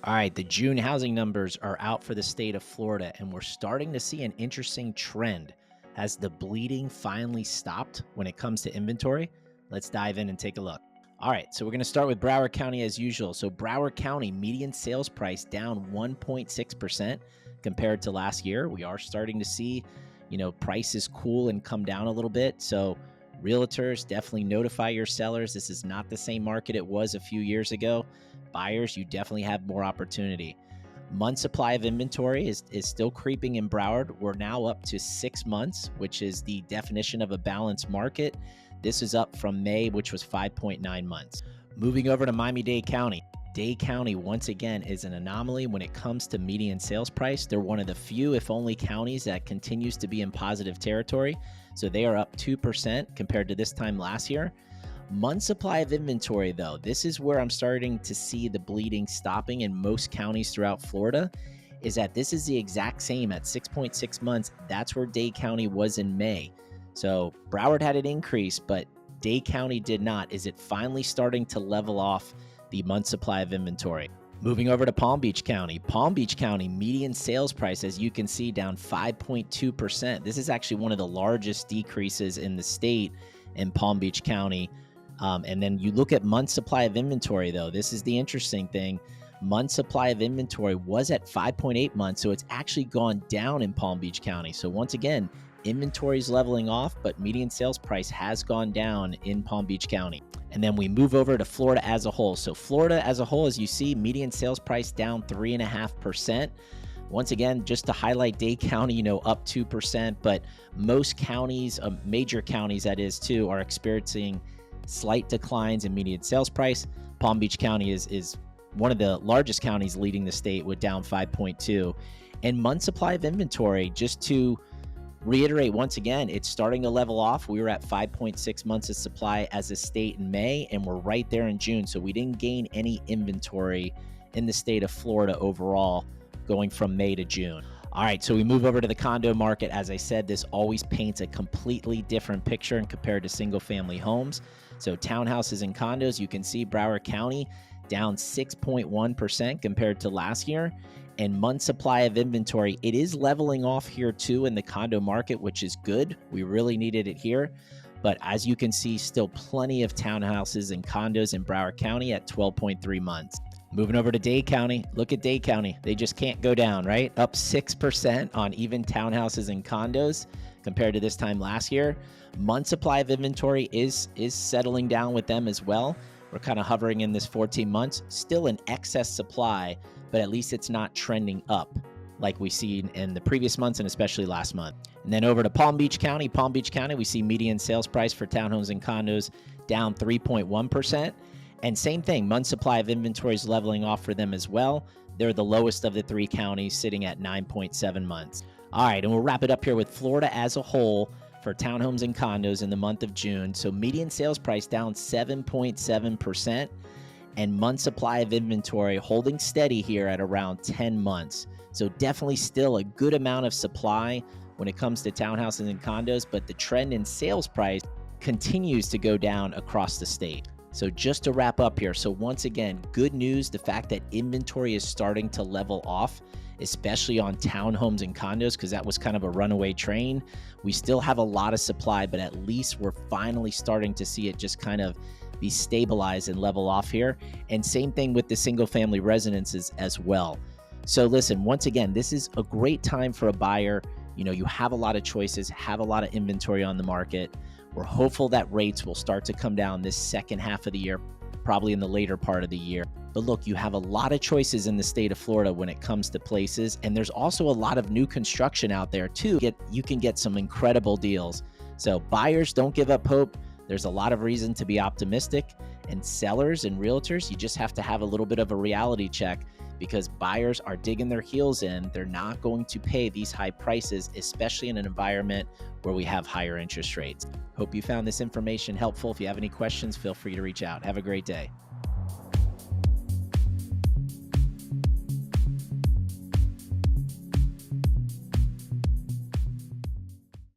All right, the June housing numbers are out for the state of Florida, and we're starting to see an interesting trend. Has the bleeding finally stopped when it comes to inventory? Let's dive in and take a look. All right, so we're going to start with Broward County as usual. So, Broward County median sales price down 1.6% compared to last year. We are starting to see, prices cool and come down a little bit. So, realtors, definitely notify your sellers. This is not the same market it was a few years ago. Buyers, you definitely have more opportunity. Month supply of inventory is still creeping in Broward. We're now up to 6 months, which is the definition of a balanced market. This is up from May, which was 5.9 months. Moving over to Miami-Dade County. Dade County, once again, is an anomaly when it comes to median sales price. They're one of the few, if only, counties that continues to be in positive territory. So they are up 2% compared to this time last year. Month supply of inventory, though, this is where I'm starting to see the bleeding stopping in most counties throughout Florida, is that this is the exact same at 6.6 months. That's where Dade County was in May. So Broward had an increase, but Dade County did not. Is it finally starting to level off the month supply of inventory? Moving over to Palm Beach County. Palm Beach County median sales price, as you can see, down 5.2%. This is actually one of the largest decreases in the state in Palm Beach County. And then you look at month supply of inventory, though. This is the interesting thing. Month supply of inventory was at 5.8 months, so it's actually gone down in Palm Beach County. So once again, inventory is leveling off, but median sales price has gone down in Palm Beach County. And then we move over to Florida as a whole. So Florida as a whole, as you see, median sales price down 3.5%. Once again, just to highlight Dade County, up 2%, but most counties, major counties that is too, are experiencing slight declines in median sales price. Palm Beach County is one of the largest counties leading the state with down 5.2. And month supply of inventory, just to reiterate once again, it's starting to level off. We were at 5.6 months of supply as a state in May, and we're right there in June. So we didn't gain any inventory in the state of Florida overall going from May to June. All right, so we move over to the condo market. As I said, this always paints a completely different picture and compared to single family homes. So townhouses and condos, you can see Broward County down 6.1% compared to last year. And month supply of inventory, it is leveling off here too in the condo market, which is good. We really needed it here. But as you can see, still plenty of townhouses and condos in Broward County at 12.3 months. Moving over to Dade County, look at Dade County. They just can't go down, right? Up 6% on even townhouses and condos compared to this time last year. Month supply of inventory is settling down with them as well. We're kind of hovering in this 14 months, still an excess supply, but at least it's not trending up like we see in the previous months and especially last month. And then over to Palm Beach County. Palm Beach County, we see median sales price for townhomes and condos down 3.1%. And same thing, month supply of inventory is leveling off for them as well. They're the lowest of the three counties, sitting at 9.7 months. All right, and we'll wrap it up here with Florida as a whole for townhomes and condos in the month of June. So median sales price down 7.7%, and month supply of inventory holding steady here at around 10 months. So definitely still a good amount of supply when it comes to townhouses and condos, but the trend in sales price continues to go down across the state. So just to wrap up here, so once again, good news, the fact that inventory is starting to level off, especially on townhomes and condos, because that was kind of a runaway train. We still have a lot of supply, but at least we're finally starting to see it just kind of be stabilized and level off here. And same thing with the single family residences as well. So listen, once again, this is a great time for a buyer. You have a lot of choices, have a lot of inventory on the market. We're hopeful that rates will start to come down this second half of the year, probably in the later part of the year. But look, you have a lot of choices in the state of Florida when it comes to places, and there's also a lot of new construction out there too. You can get some incredible deals. So buyers, don't give up hope. There's a lot of reason to be optimistic, and sellers and realtors, you just have to have a little bit of a reality check, because buyers are digging their heels in. They're not going to pay these high prices, especially in an environment where we have higher interest rates. Hope you found this information helpful. If you have any questions, feel free to reach out. Have a great day.